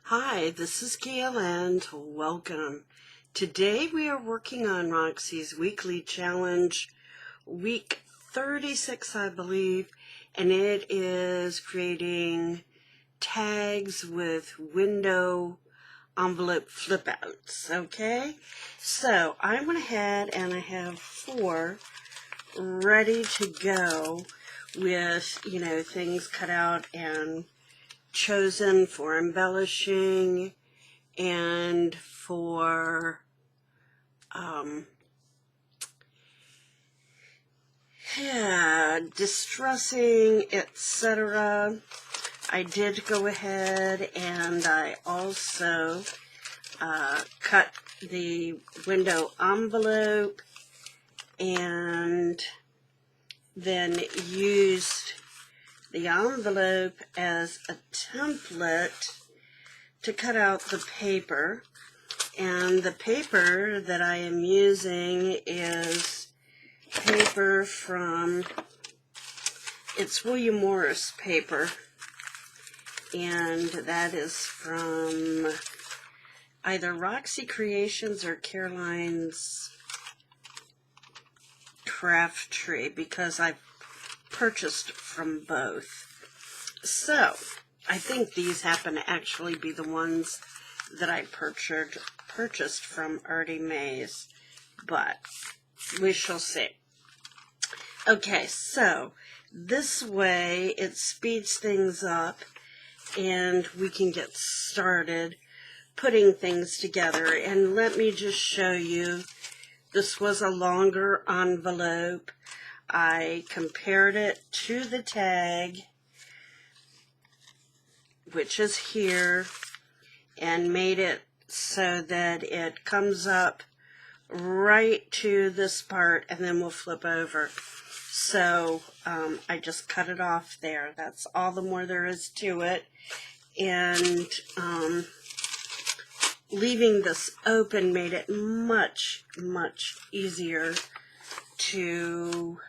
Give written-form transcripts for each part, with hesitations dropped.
Hi, this is Gail and welcome. Today we are working on Roxy's weekly challenge, week 36 I believe, and it is creating tags with window envelope flip outs, okay? So I went ahead and I have 4 ready to go with, things cut out and chosen for embellishing and for distressing, etc. I did go ahead and I also cut the window envelope and then used the envelope as a template to cut out the paper. And the paper that I am using is paper from, it's William Morris paper, and that is from either Roxy Creations or Caroline's Craft Tree, because I've purchased from both. So I think these happen to actually be the ones that I purchased from Artie Mays, but we shall see. Okay, so this way it speeds things up and we can get started putting things together. And let me just show you, this was a longer envelope. I compared it to the tag, which is here, and made it so that it comes up right to this part and then we'll flip over. So I just cut it off there. That's all the more there is to it. And leaving this open made it much, much easier to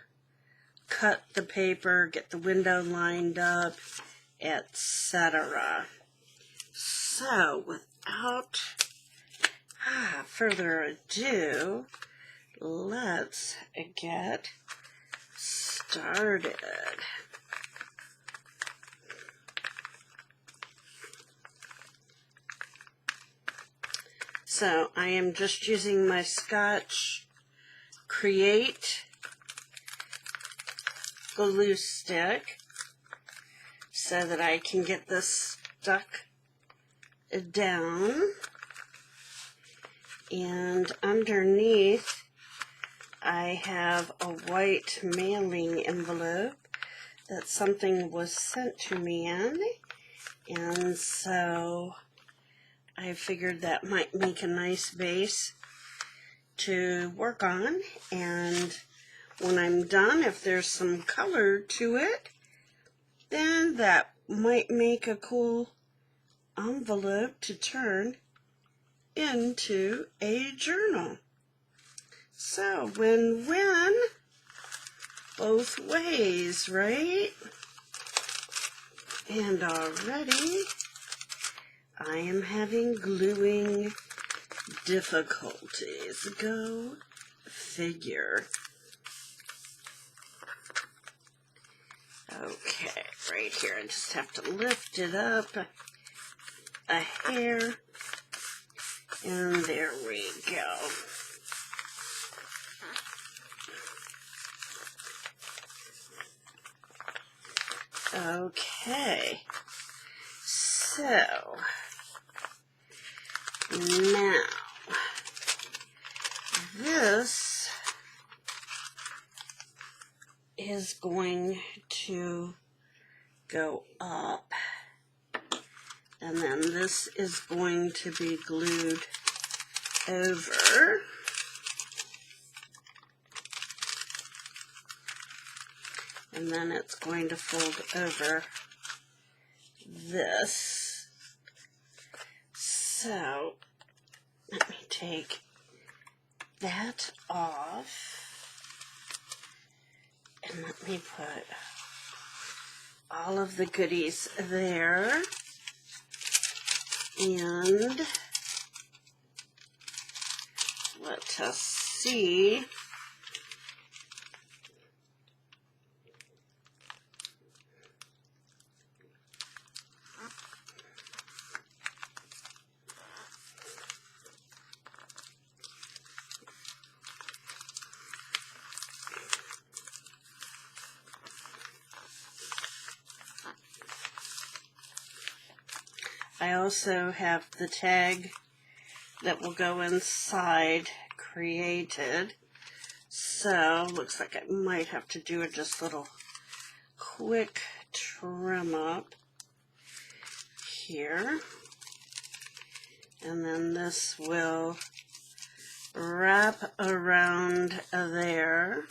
cut the paper, get the window lined up, etc. So without further ado, let's get started. So I am just using my Scotch Create glue stick so that I can get this stuck down. And underneath I have a white mailing envelope that something was sent to me in, and so I figured that might make a nice base to work on. And when I'm done, if there's some color to it, then that might make a cool envelope to turn into a journal. So win-win both ways, right? And already I am having gluing difficulties. Go figure. Okay, right here, I just have to lift it up a hair, and there we go. Okay, so now this is going to go up, and then this is going to be glued over. And then it's going to fold over this. So let me take that off and let me put all of the goodies there. And let us see. I also have the tag that will go inside created. So, looks like I might have to do just a little quick trim up here. And then this will wrap around there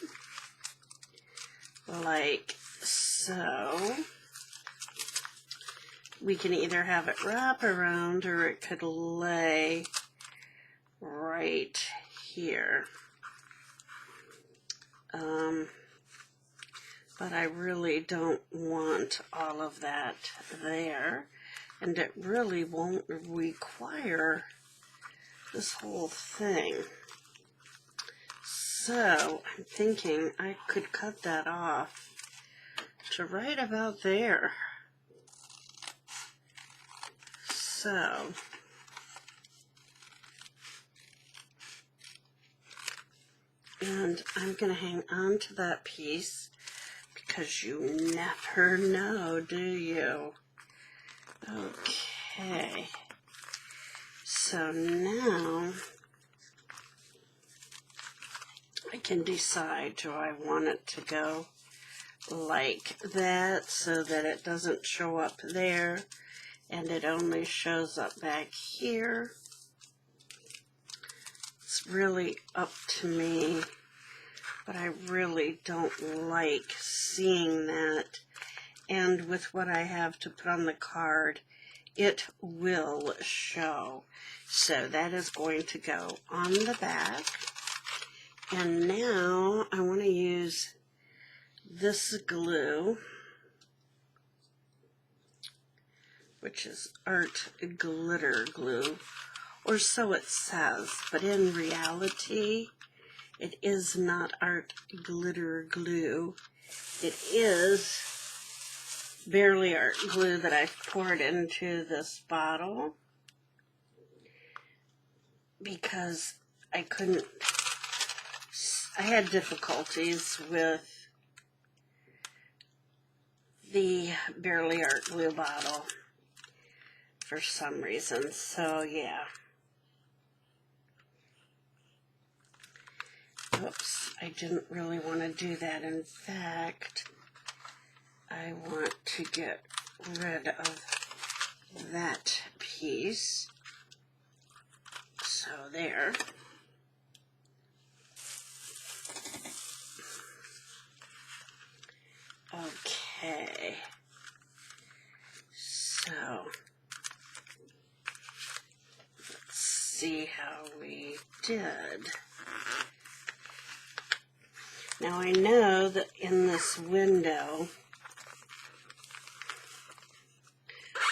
like so. We can either have it wrap around or it could lay right here. But I really don't want all of that there, and it really won't require this whole thing. So I'm thinking I could cut that off to right about there. So and I'm going to hang on to that piece because you never know, do you? Okay. So now I can decide, do I want it to go like that so that it doesn't show up there and it only shows up back here? It's really up to me, but I really don't like seeing that. And with what I have to put on the card, it will show. So that is going to go on the back. And now I want to use this glue, which is art glitter glue, or so it says, but in reality, it is not art glitter glue. It is Barely Art glue that I've poured into this bottle because I had difficulties with the Barely Art glue bottle for some reason, so yeah. Oops, I didn't really want to do that. In fact, I want to get rid of that piece. So there. Okay. So let's see how we did. Now I know that in this window,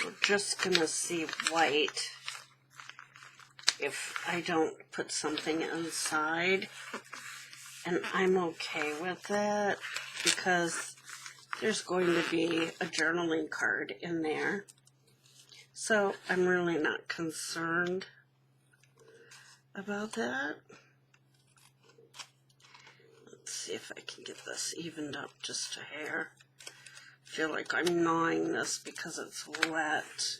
we're just going to see white if I don't put something inside. And I'm okay with that because there's going to be a journaling card in there. So I'm really not concerned about that. Let's see if I can get this evened up just a hair. I feel like I'm gnawing this because it's wet.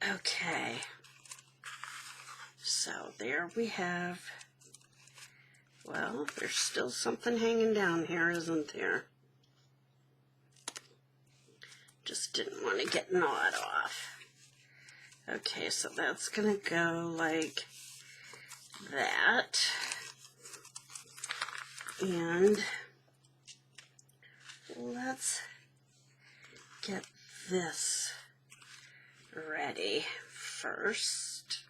Okay. So there we have, well, there's still something hanging down here, isn't there? Just didn't want to get gnawed off. Okay, so that's going to go like that. And let's get this ready first.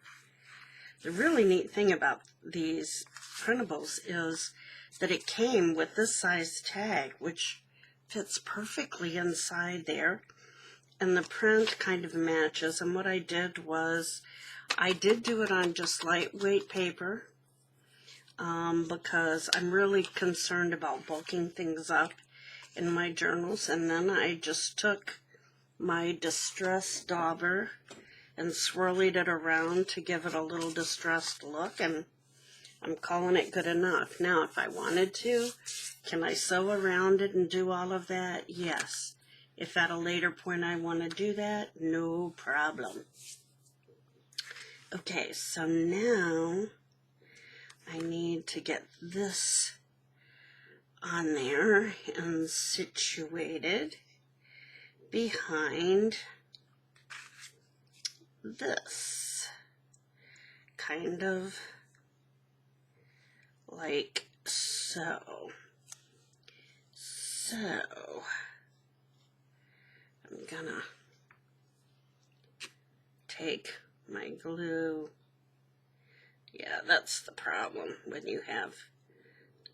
The really neat thing about these printables is that it came with this size tag, which fits perfectly inside there. and the print kind of matches. And what I did was, I did do it on just lightweight paper, because I'm really concerned about bulking things up in my journals. And then I just took my distress dauber and swirled it around to give it a little distressed look, and I'm calling it good enough. Now, if I wanted to, can I sew around it and do all of that? Yes. If at a later point I want to do that, no problem. Okay, so now I need to get this on there and situated behind this, kind of like so. So I'm gonna take my glue. Yeah, that's the problem when you have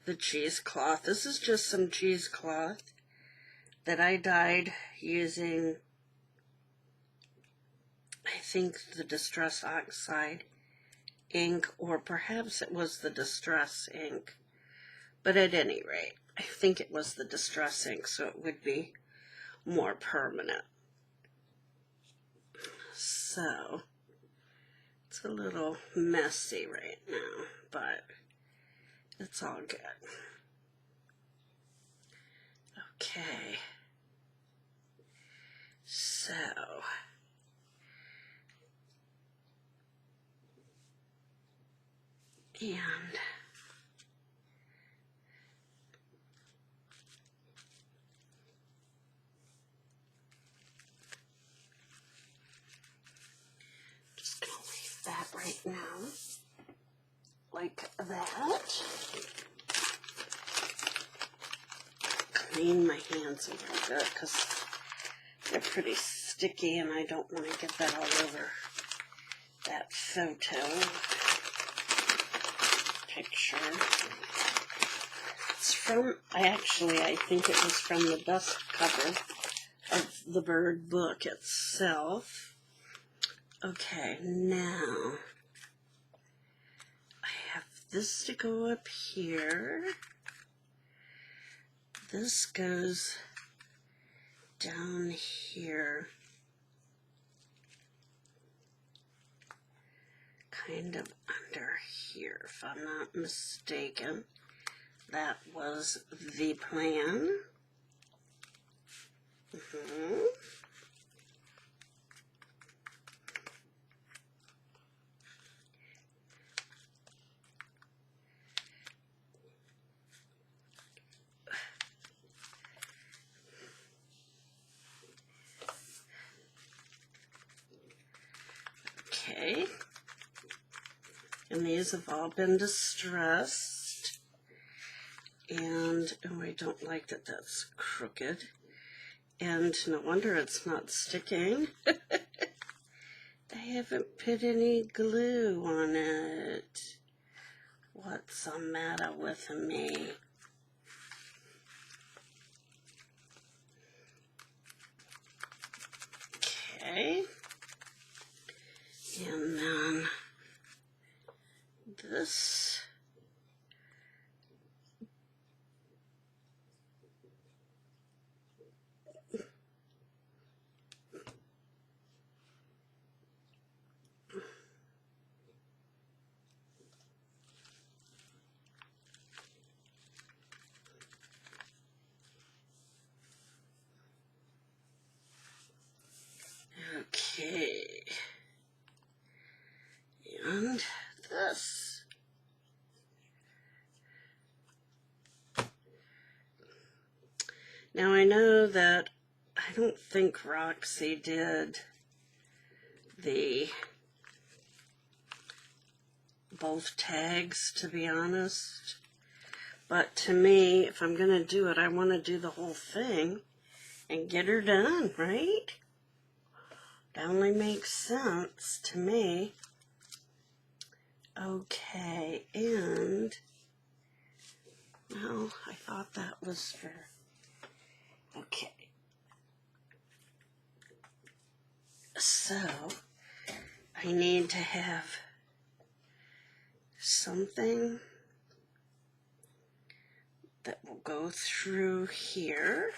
the cheesecloth. This is just some cheesecloth that I dyed using, I think, the Distress Oxide ink, or perhaps it was the Distress ink. But at any rate, I think it was the Distress ink, so it would be more permanent. So it's a little messy right now, but it's all good. Okay. So and just gonna leave that right now, like that. Clean my hands a little bit because they're pretty sticky and I don't want to get that all over that photo picture. It's from, I think it was from the dust cover of the bird book itself. Okay, now I have this to go up here. This goes down here, kind of under here, if I'm not mistaken. That was the plan. Okay, and these have all been distressed, and oh, I don't like that that's crooked, and no wonder it's not sticking. They haven't put any glue on it. What's the matter with me? Okay. And then this. Okay. And this. Now I know that I don't think Roxy did both tags, to be honest. But to me, if I'm going to do it, I want to do the whole thing and get her done, right? That only makes sense to me. Okay, and, well, I thought that was for, okay. So I need to have something that will go through here.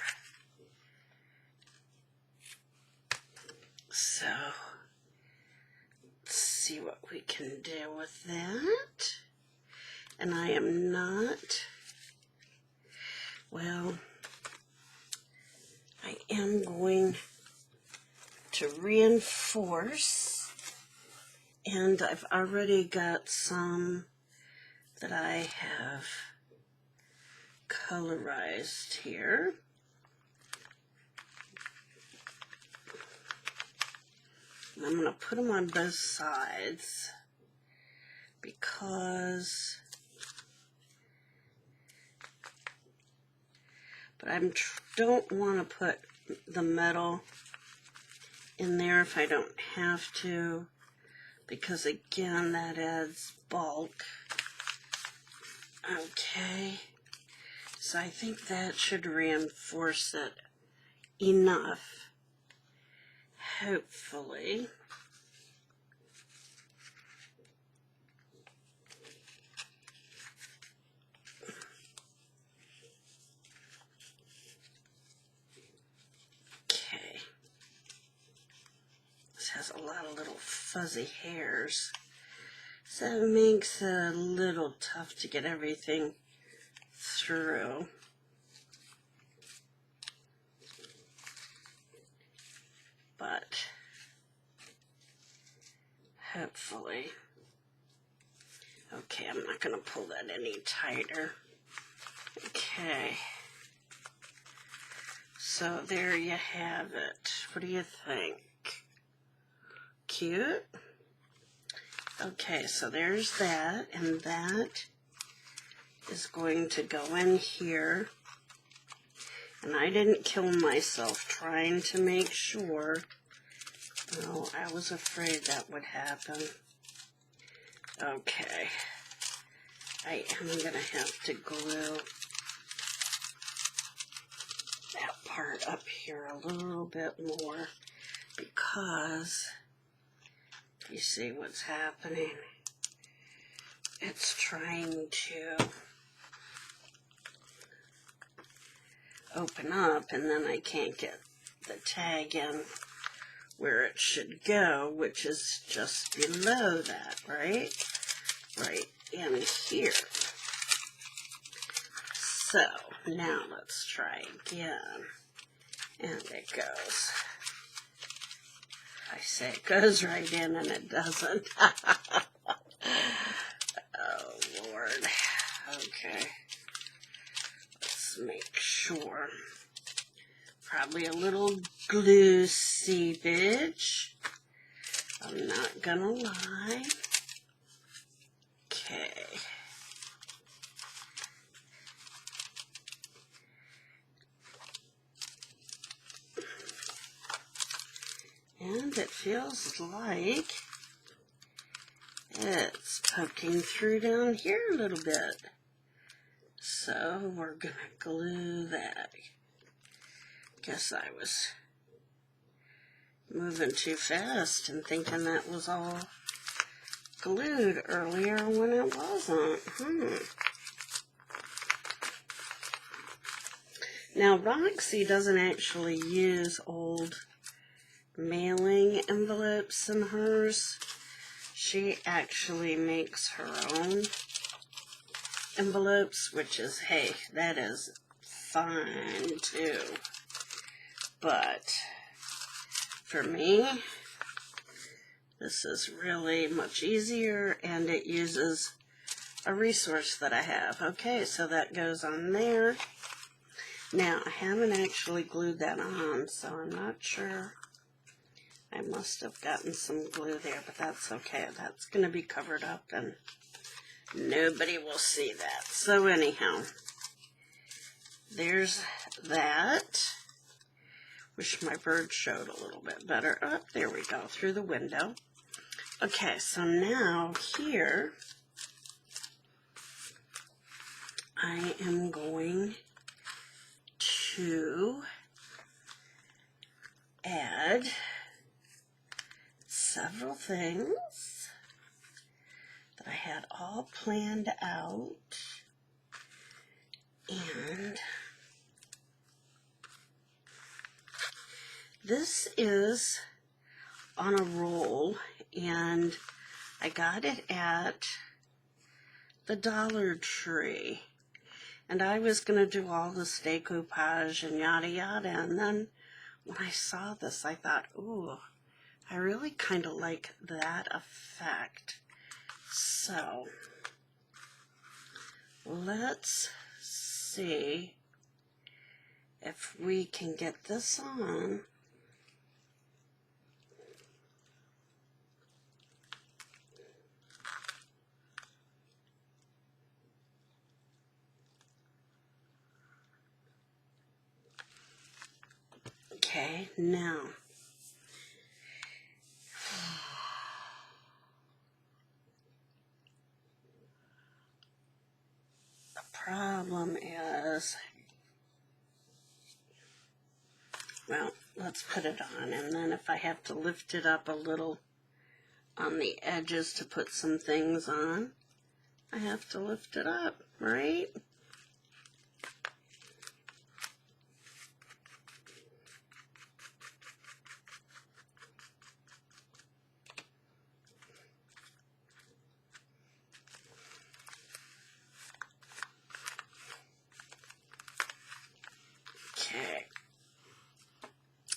So let's see what we can do with that. And I am not, well, I am going to reinforce, and I've already got some that I have colorized here. And I'm going to put them on both sides because, but I don't want to put the metal in there if I don't have to, because again that adds bulk. Okay, so I think that should reinforce it enough, hopefully. Okay, this has a lot of little fuzzy hairs, so it makes it a little tough to get everything through. But hopefully, okay, I'm not going to pull that any tighter. Okay, so there you have it. What do you think? Cute? Okay, so there's that, and that is going to go in here. And I didn't kill myself trying to make sure. Oh, I was afraid that would happen. Okay, I am going to have to glue that part up here a little bit more, because you see what's happening. It's trying to open up, and then I can't get the tag in where it should go, which is just below that, right? Right in here. So now let's try again. And it goes. I say it goes right in and it doesn't. Oh, Lord. Okay. Let's make sure. Probably a little glue seepage. I'm not gonna lie. Okay. And it feels like it's poking through down here a little bit. So we're gonna glue that. Guess I was moving too fast and thinking that was all glued earlier when it wasn't. Now Roxy doesn't actually use old mailing envelopes in hers. She actually makes her own envelopes, which is, hey, that is fine too. But for me, this is really much easier, and it uses a resource that I have. Okay, so that goes on there. Now, I haven't actually glued that on, so I'm not sure. I must have gotten some glue there, but that's okay. That's going to be covered up, and nobody will see that. So anyhow, there's that. Wish my bird showed a little bit better. Oh, there we go, through the window. Okay, so now here, I am going to add several things that I had all planned out, and this is on a roll, and I got it at the Dollar Tree, and I was going to do all this decoupage and yada yada, and then when I saw this I thought, ooh, I really kind of like that effect. So let's see if we can get this on. Okay, now the problem is, well, let's put it on, and then if I have to lift it up a little on the edges to put some things on, I have to lift it up, right? Okay,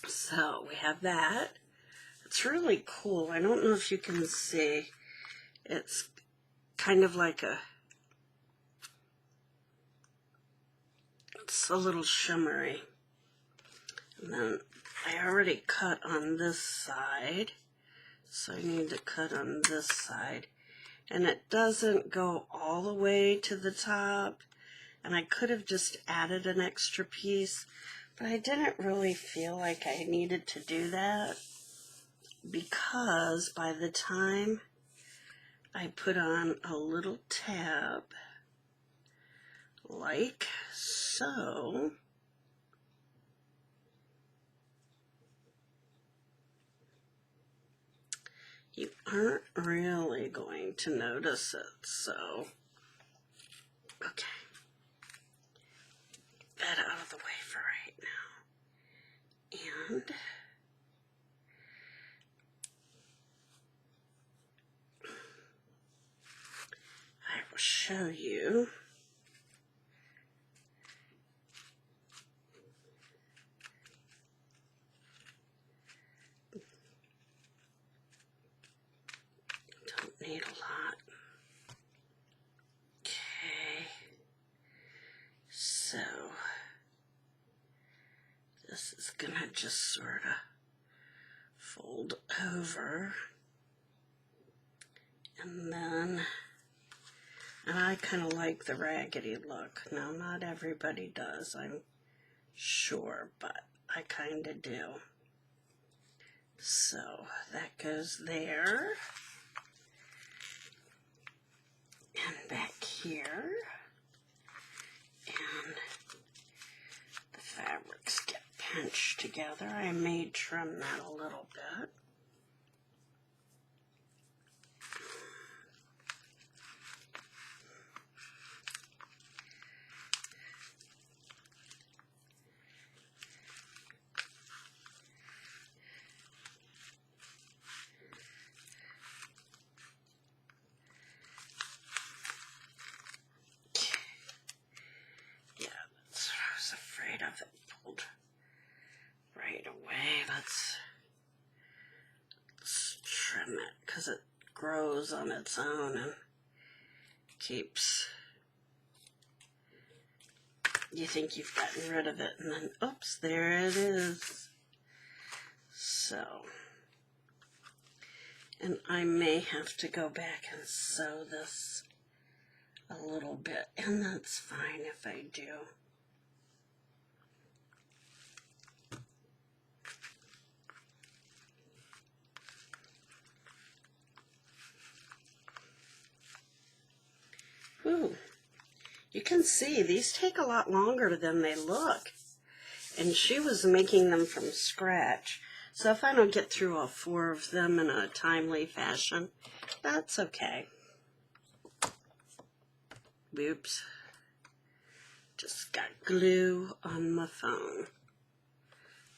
so we have that. It's really cool. I don't know if you can see. It's kind of like it's a little shimmery. And then I already cut on this side, so I need to cut on this side. And it doesn't go all the way to the top, and I could have just added an extra piece, but I didn't really feel like I needed to do that, because by the time I put on a little tab like so, you aren't really going to notice it. So, okay, get that out of the way for right now. And I will show you don't need a lot. Okay, so this is gonna just sort of fold over, and then, and I kind of like the raggedy look. Now, not everybody does, I'm sure, but I kind of do. So that goes there, and back here, and the fabrics get pinched together. I may trim that a little bit. Of it pulled right away. Let's trim it, because it grows on its own and keeps, you think you've gotten rid of it, and then oops, there it is. So, and I may have to go back and sew this a little bit, and that's fine if I do. Ooh, you can see these take a lot longer than they look, and she was making them from scratch, So if I don't get through all 4 of them in a timely fashion, that's okay. Oops. Just got glue on my phone.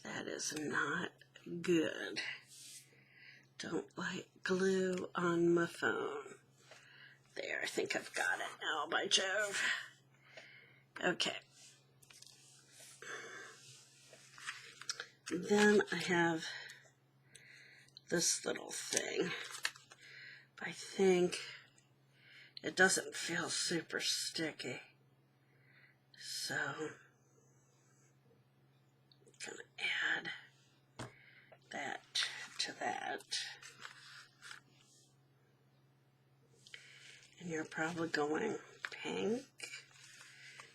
That is not good. Don't like glue on my phone. There, I think I've got it now, by Jove. Okay. Then I have this little thing. I think it doesn't feel super sticky. So I'm gonna add that to that. And you're probably going pink.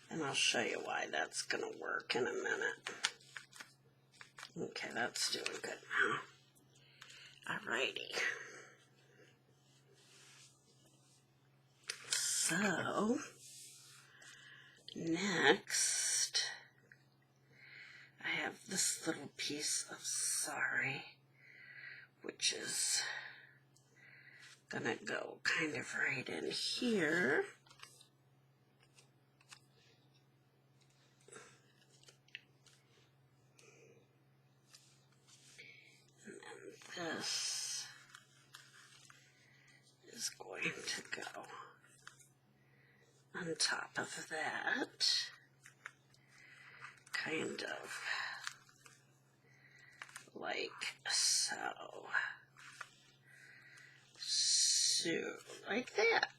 And I'll show you why that's gonna work in a minute. Okay, that's doing good now. Alrighty. So, next, I have this little piece of sari, which is gonna go kind of right in here. And then this is going to go on top of that, kind of like so. So, like that.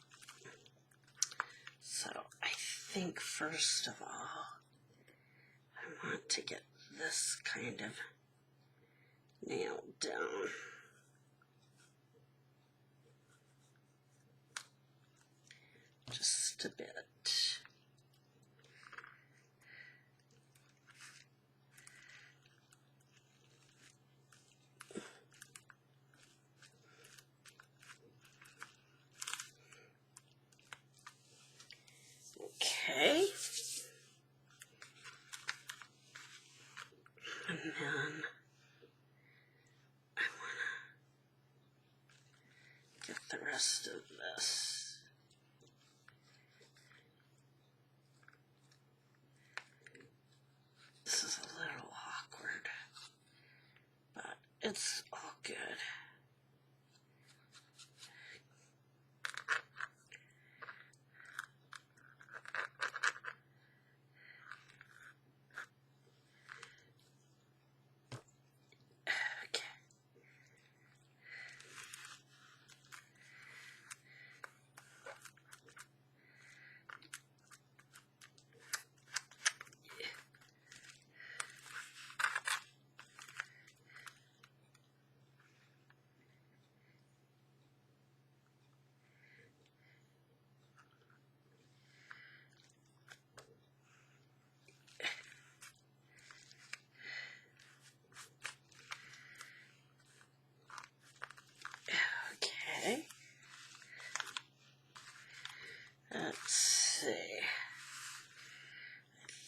So, I think first of all, I want to get this kind of nailed down. Just a bit. Okay. And then I want to get the rest of this. This is a little awkward, but it's all good. Okay. Let's see. I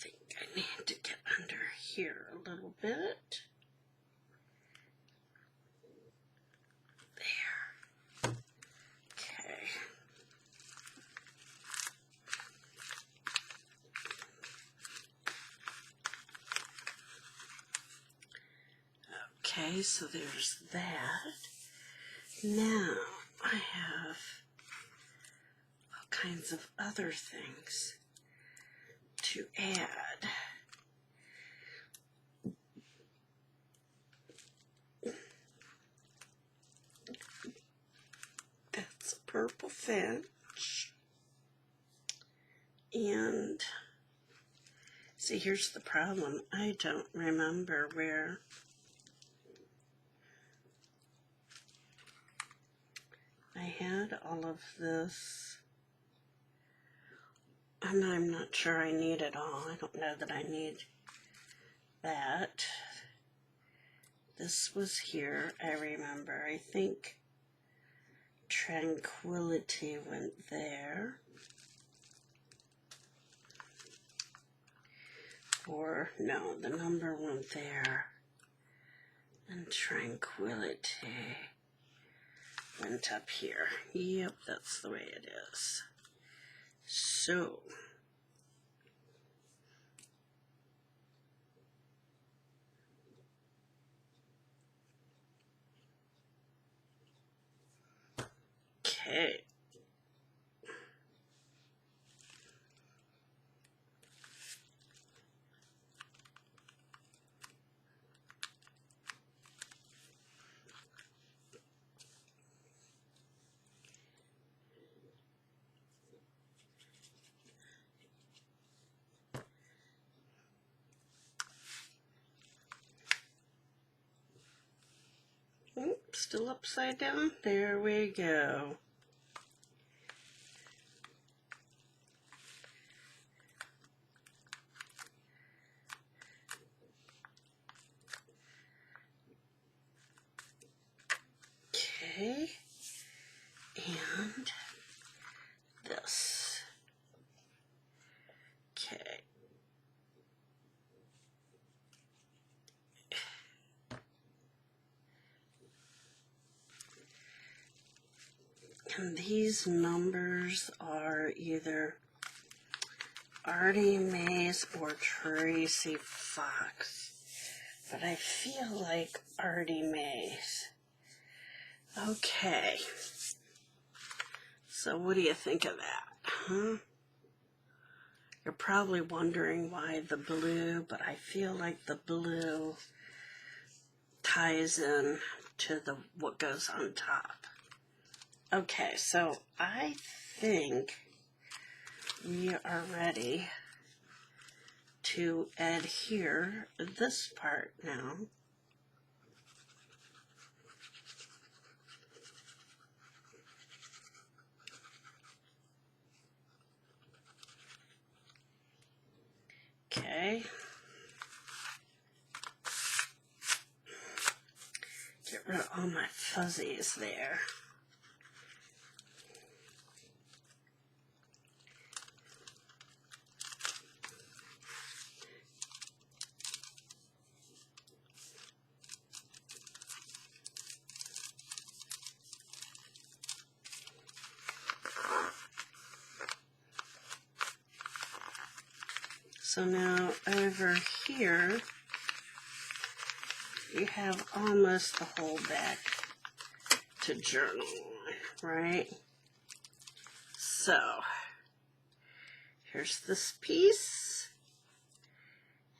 think I need to get under here a little bit. There. Okay. Okay, so there's that. Now I have all kinds of other things to add. That's a purple finch. And see, here's the problem. I don't remember where I had all of this, and I'm not sure I need it all. I don't know that I need that. This was here, I remember. I think Tranquility went there. Or, no, the number went there. And tranquility went up here. Yep, that's the way it is. So, okay. Still upside down. There we go. Okay. And this. Okay. And these numbers are either Artie Mays or Tracy Fox. But I feel like Artie Mays. Okay. So what do you think of that, huh? You're probably wondering why the blue, but I feel like the blue ties in to the what goes on top. Okay, so I think we are ready to adhere this part now. Okay. Get rid of all my fuzzies there. So now over here, you have almost the whole back to journal on, right? So here's this piece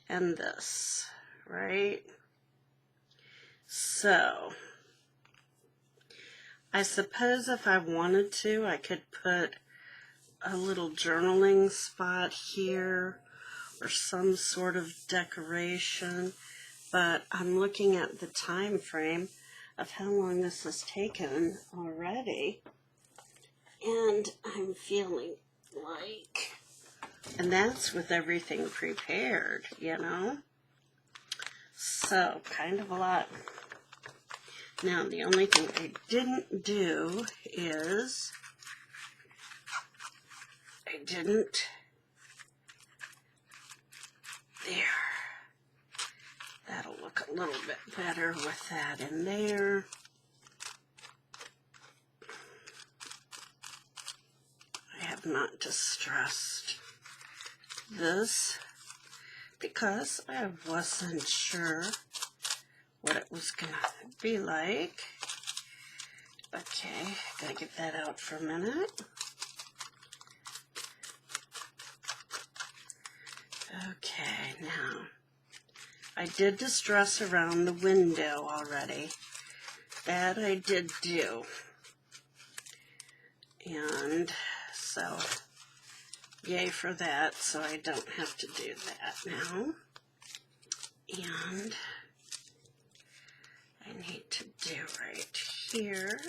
and this, right? So I suppose if I wanted to, I could put a little journaling spot here or some sort of decoration, but I'm looking at the time frame of how long this has taken already, and I'm feeling like, and that's with everything prepared, you know? So, kind of a lot. Now, the only thing I didn't do is I didn't, there. That'll look a little bit better with that in there. I have not distressed this because I wasn't sure what it was going to be like. Okay, gotta get that out for a minute. Okay, now, I did distress around the window already. That I did do. And so, yay for that, so I don't have to do that now. And I need to do right here.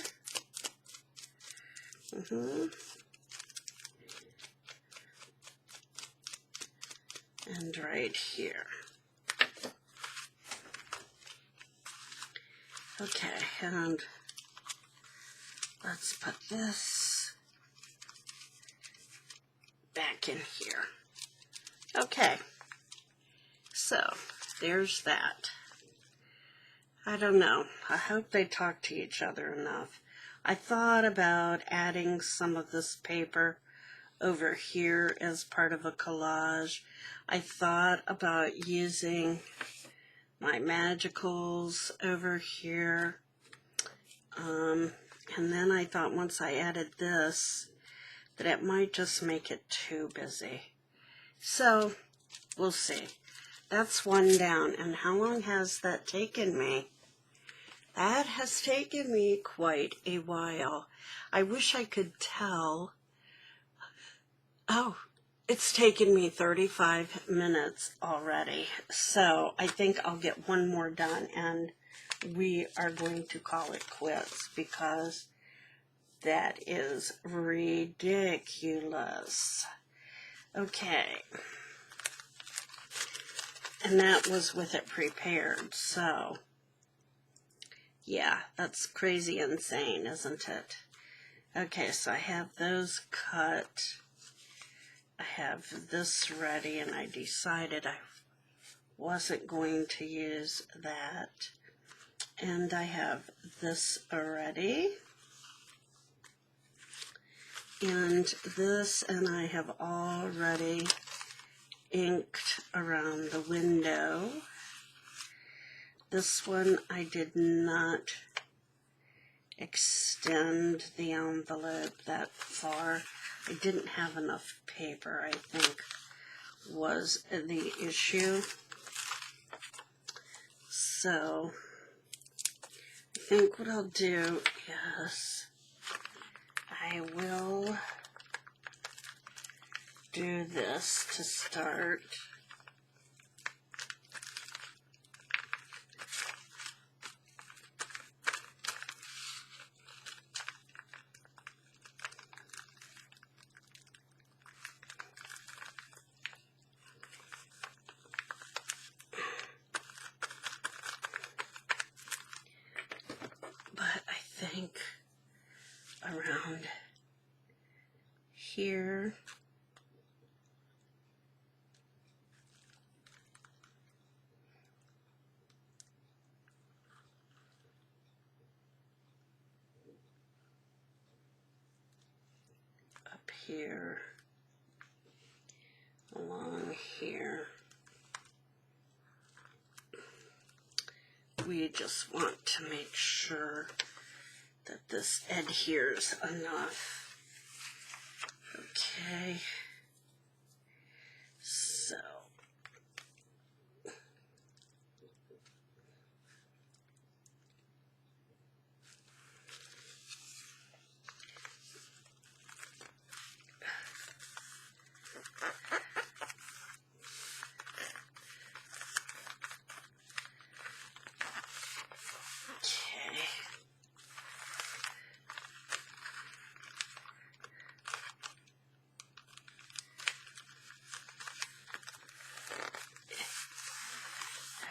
And right here. Okay, and let's put this back in here. Okay, so there's that. I don't know. I hope they talk to each other enough. I thought about adding some of this paper over here as part of a collage. I thought about using my magicals over here. And then I thought once I added this, that it might just make it too busy. So, we'll see. That's one down. And how long has that taken me? That has taken me quite a while. I wish I could tell. Oh, it's taken me 35 minutes already. So I think I'll get one more done and we are going to call it quits because that is ridiculous. Okay. And that was with it prepared, so yeah, that's crazy insane, isn't it? Okay, so I have those cut. I have this ready, and I decided I wasn't going to use that. And I have this already. And this, and I have already inked around the window. This one I did not extend the envelope that far. I didn't have enough paper, I think, was the issue. So I think what I'll do is I will do this to start. But I think around here, up here, along here, we just want to make sure that this adheres enough. Okay, so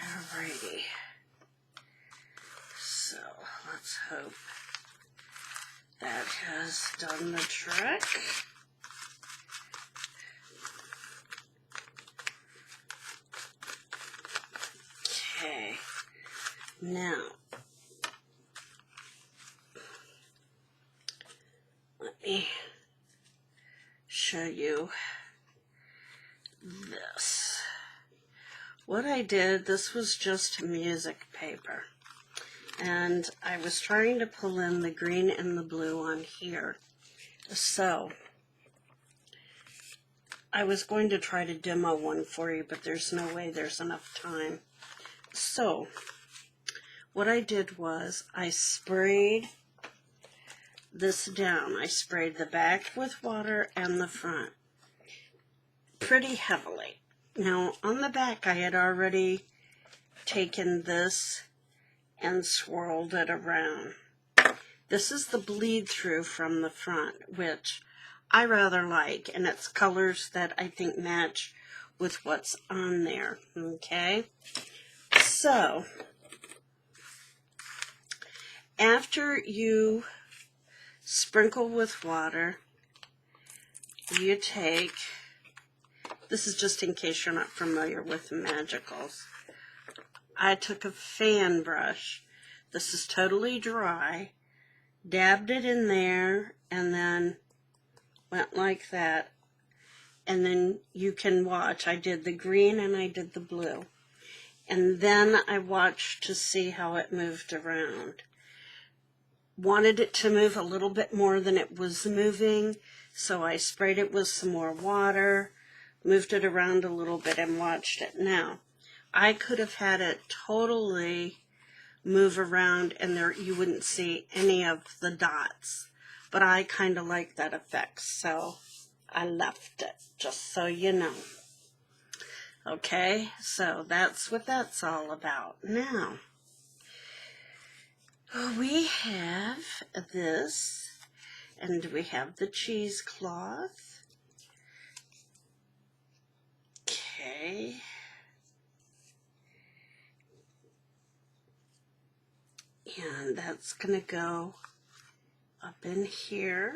alrighty. So let's hope that has done the trick. Okay, now let me show you this. What I did, this was just music paper, and I was trying to pull in the green and the blue on here. So I was going to try to demo one for you, but there's no way there's enough time. So what I did was I sprayed this down. I sprayed the back with water and the front pretty heavily. Now on the back I had already taken this and swirled it around. This is the bleed through from the front, which I rather like, and it's colors that I think match with what's on there. Okay, so after you sprinkle with water, you take, this is just in case you're not familiar with magicals, I took a fan brush This is totally dry. Dabbed it in there and then went like that. And then you can watch. I did the green and I did the blue. And then I watched to see how it moved around. Wanted it to move a little bit more than it was moving, so I sprayed it with some more water, moved it around a little bit, and watched it. Now, I could have had it totally move around and there you wouldn't see any of the dots, but I kind of like that effect, so I left it, just so you know. Okay, so that's what that's all about. Now, we have this, and we have the cheesecloth. Okay. And that's going to go up in here.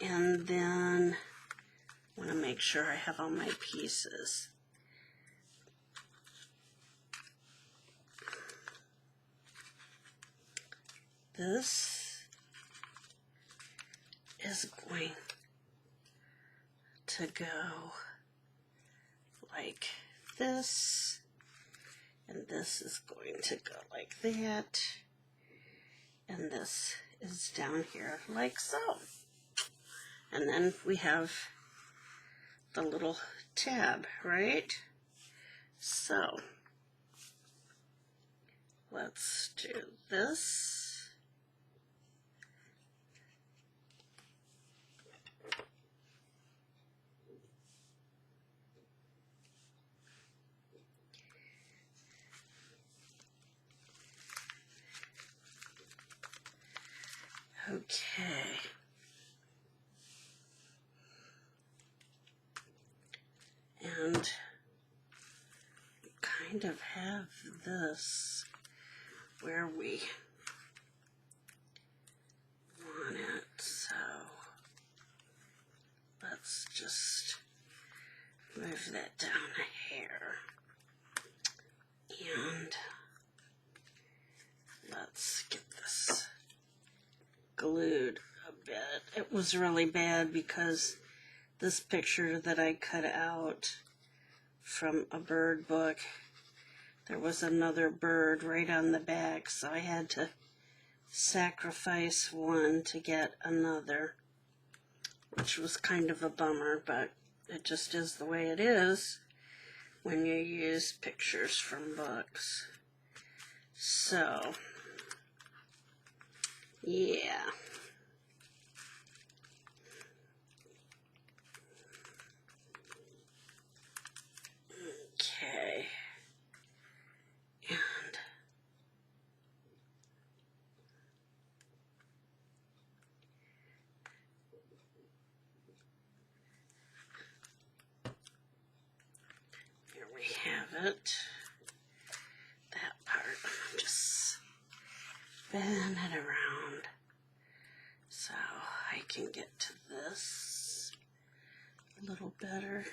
And then I want to make sure I have all my pieces. This is going to go like this, and this is going to go like that, and this is down here like so. And then we have the little tab, right? So let's do this. Okay. And kind of have this where we want it, so let's just move that down a hair. And let's get this glued a bit. It was really bad because this picture that I cut out from a bird book, there was another bird right on the back, so I had to sacrifice one to get another, which was kind of a bummer, but it just is the way it is when you use pictures from books. So, yeah. Okay. And here we have it. That part, just spin it around so I can get to this a little better.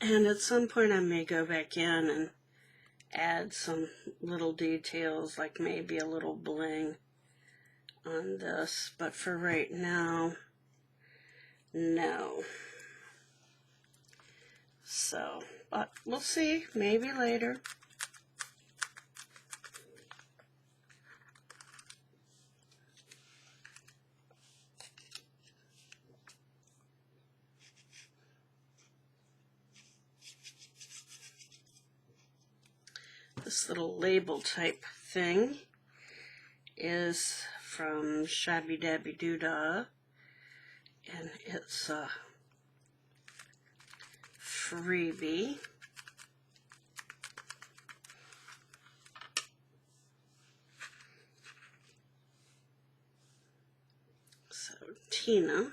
And at some point I may go back in and add some little details, like maybe a little bling on this, but for right now, no. So, but we'll see, maybe later. This little label type thing is from Shabby Dabby Doodah, and it's a freebie. Tina,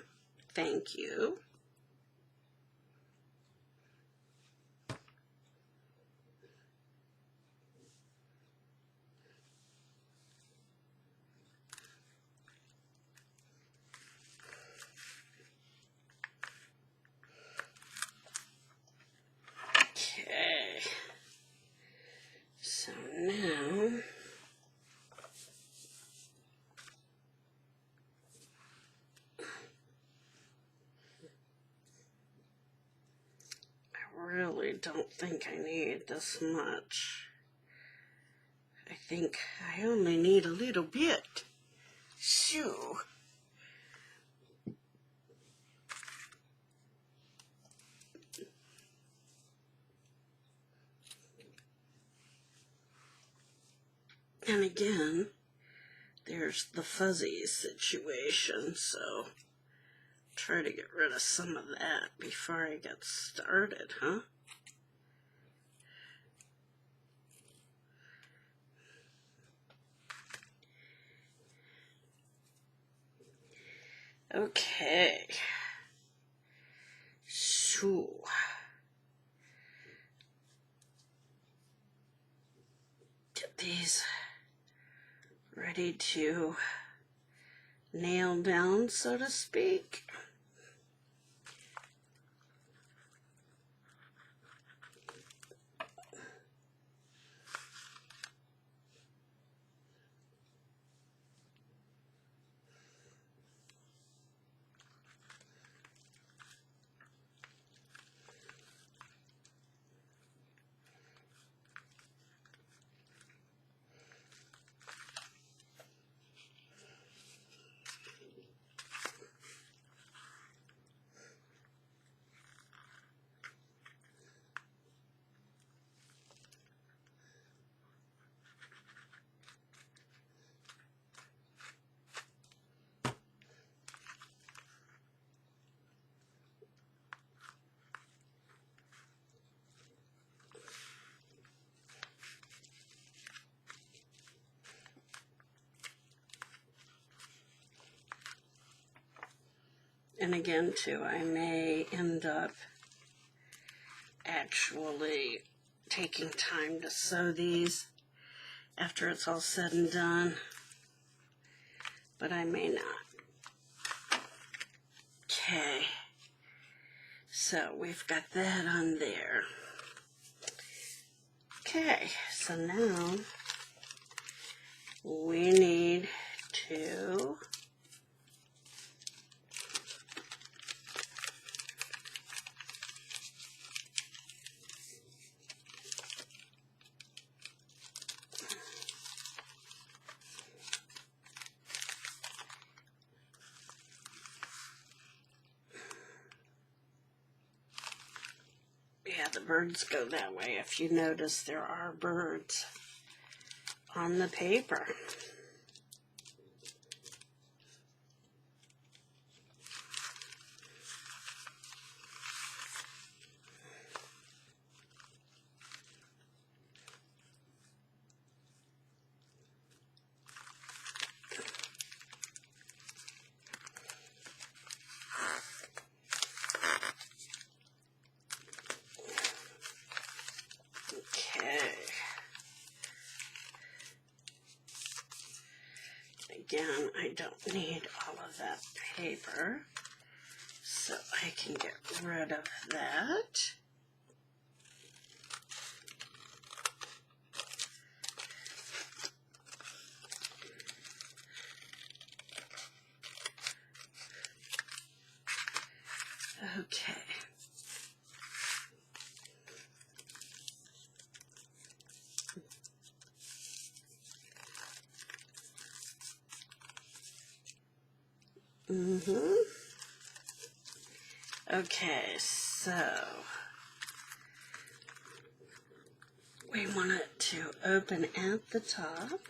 thank you. Okay. So now I really don't think I need this much. I think I only need a little bit. Shoo. And again, there's the fuzzy situation, so try to get rid of some of that before I get started, huh? Okay. So get these ready to nail down, so to speak. And again, too, I may end up actually taking time to sew these after it's all said and done, but I may not. Okay, so we've got that on there. Okay, so now we need to the birds go that way. If you notice, there are birds on the paper. Again, I don't need all of that paper, so I can get rid of that. Okay. Okay, so we want it to open at the top.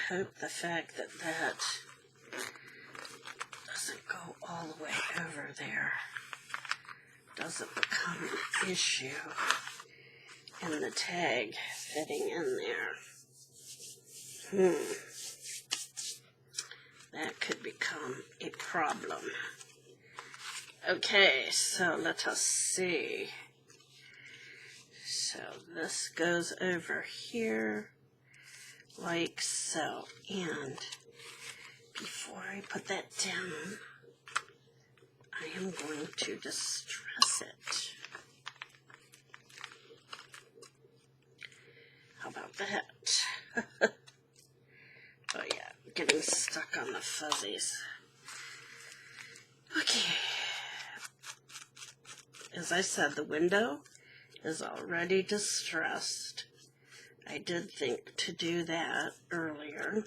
hope the fact that that doesn't go all the way over there doesn't become an issue in the tag fitting in there. That could become a problem. Okay, so let us see. So this goes over here like so. And before I put that down, I am going to distress it. How about that? Oh yeah, getting stuck on the fuzzies. Okay. As I said, the window is already distressed. I did think to do that earlier.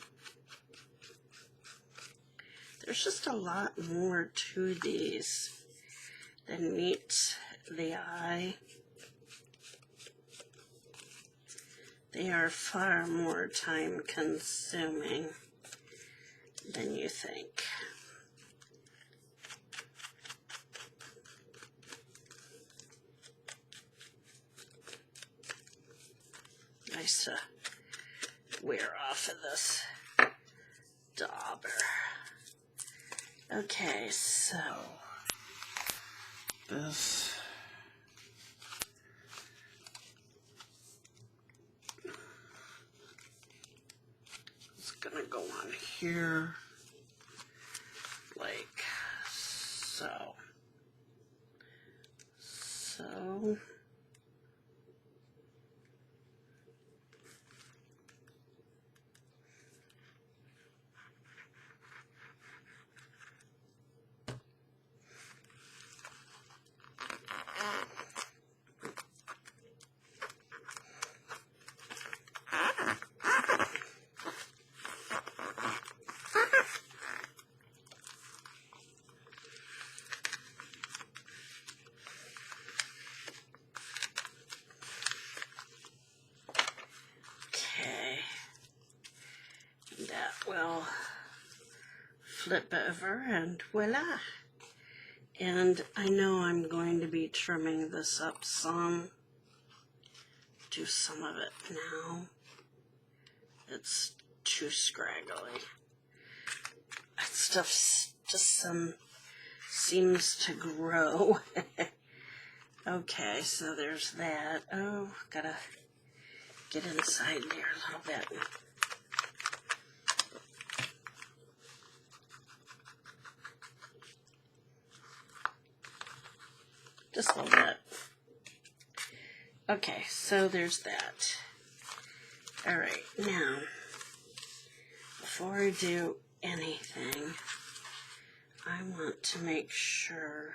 There's just a lot more to these than meets the eye. They are far more time consuming than you think. Nice to wear off of this dauber. Okay, so this is gonna go on here like so. Will flip over and voila. And I know I'm going to be trimming this up some. Do some of it now. It's too scraggly. That stuff just seems to grow. Okay, so there's that. Oh, gotta get inside there a little bit. Just a little bit. Okay, so there's that. Alright, now, before I do anything, I want to make sure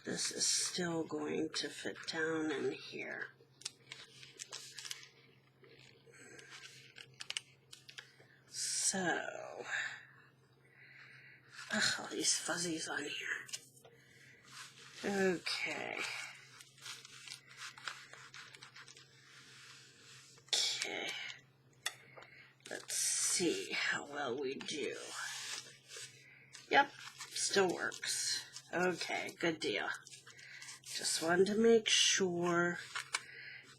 this is still going to fit down in here. So, all these fuzzies on here. Okay. Okay. Let's see how well we do. Yep, still works. Okay, good deal. Just wanted to make sure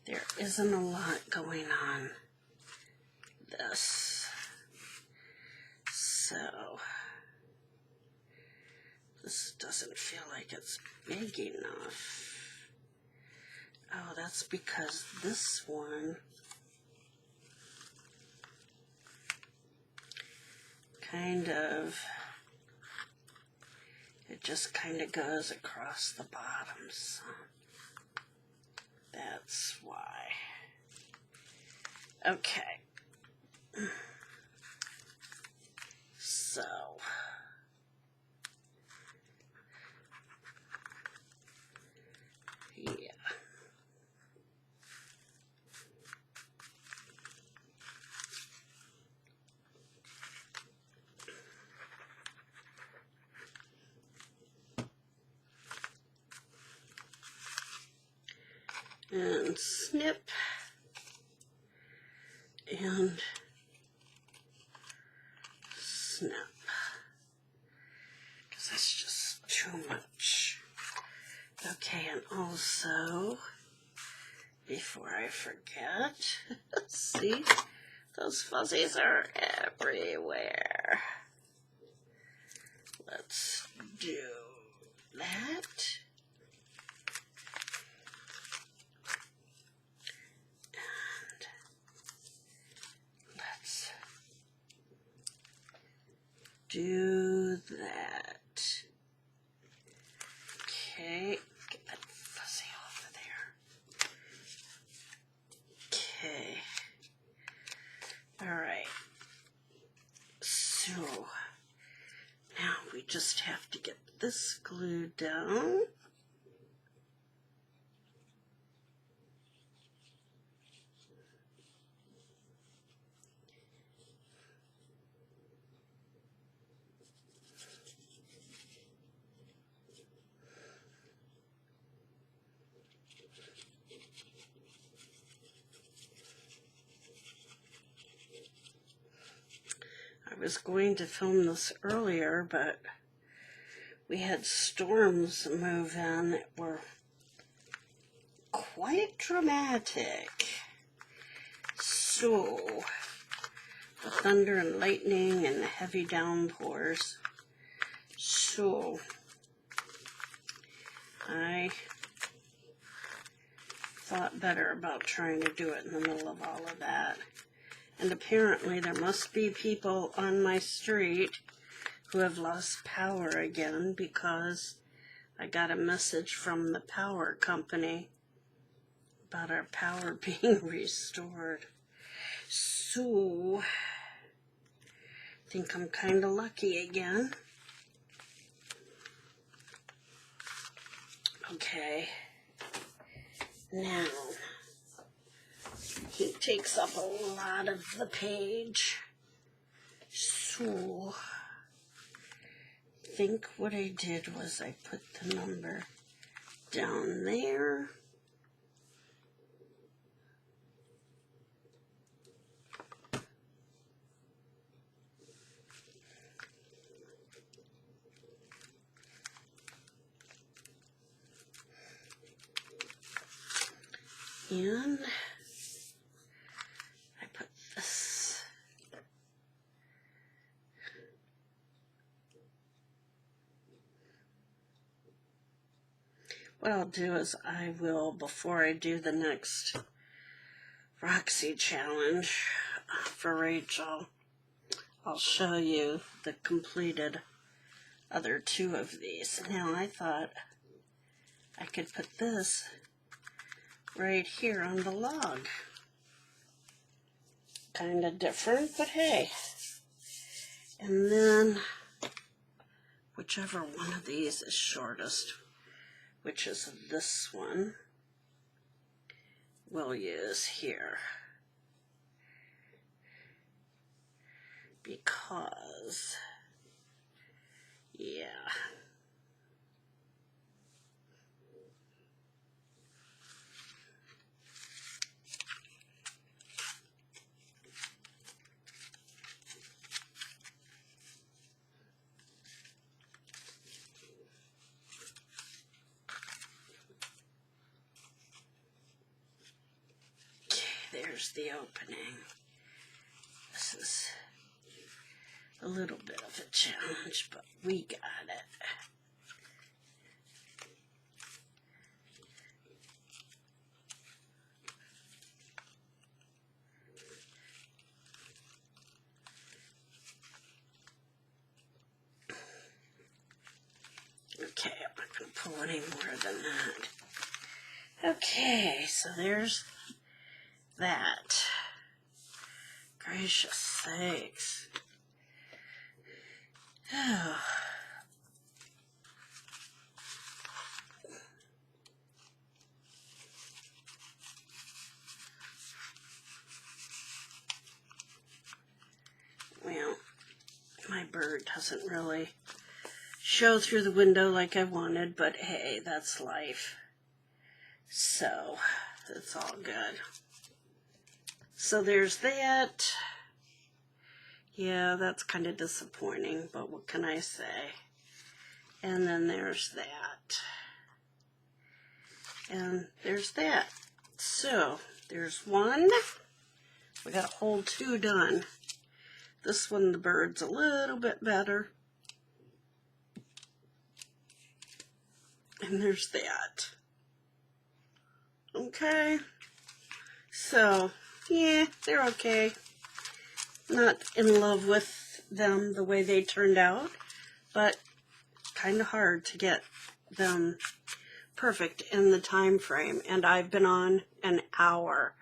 there isn't a lot going on this. So, this doesn't feel like it's big enough. Oh, that's because this one it just kind of goes across the bottom, so that's why. Okay. So, yeah. And snip, and I forget. See, those fuzzies are everywhere. Let's do that. And let's do that. Okay, get that fuzzy off of there. Okay. All right. So now we just have to get this glued down. I was going to film this earlier, but we had storms move in that were quite dramatic. So, the thunder and lightning and the heavy downpours. So, I thought better about trying to do it in the middle of all of that. And apparently there must be people on my street who have lost power again, because I got a message from the power company about our power being restored. So, I think I'm kind of lucky again. Okay, now, he takes up a lot of the page, so I think what I did was I put the number down there. And I put this. What I'll do is I will, before I do the next Roxy challenge for Rachel, I'll show you the completed other two of these. Now I thought I could put this right here on the log. Kind of different, but hey. And then whichever one of these is shortest, which is this one, we'll use here. Because, yeah. There's the opening. This is a little bit of a challenge, but we got it. Okay, I'm not going to pull any more than that. Okay, so there's that. Gracious sakes. Oh. Well, my bird doesn't really show through the window like I wanted, but hey, that's life. So, it's all good. So there's that. Yeah, that's kind of disappointing, but what can I say? And then there's that. And there's that. So, There's one. We got a whole 2 done. This one, the bird's a little bit better. And there's that. Okay. So, yeah, they're okay. Not in love with them the way they turned out, but kind of hard to get them perfect in the time frame. And I've been on an hour.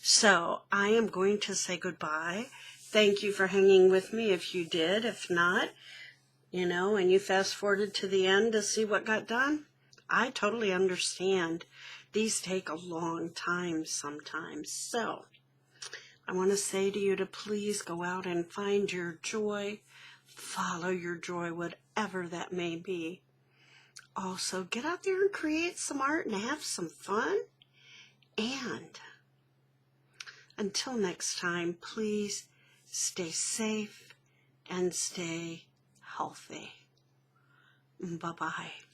So I am going to say goodbye. Thank you for hanging with me if you did. If not, and you fast forwarded to the end to see what got done, I totally understand. These take a long time sometimes. So I want to say to you to please go out and find your joy. Follow your joy, whatever that may be. Also, get out there and create some art and have some fun. And until next time, please stay safe and stay healthy. Bye-bye.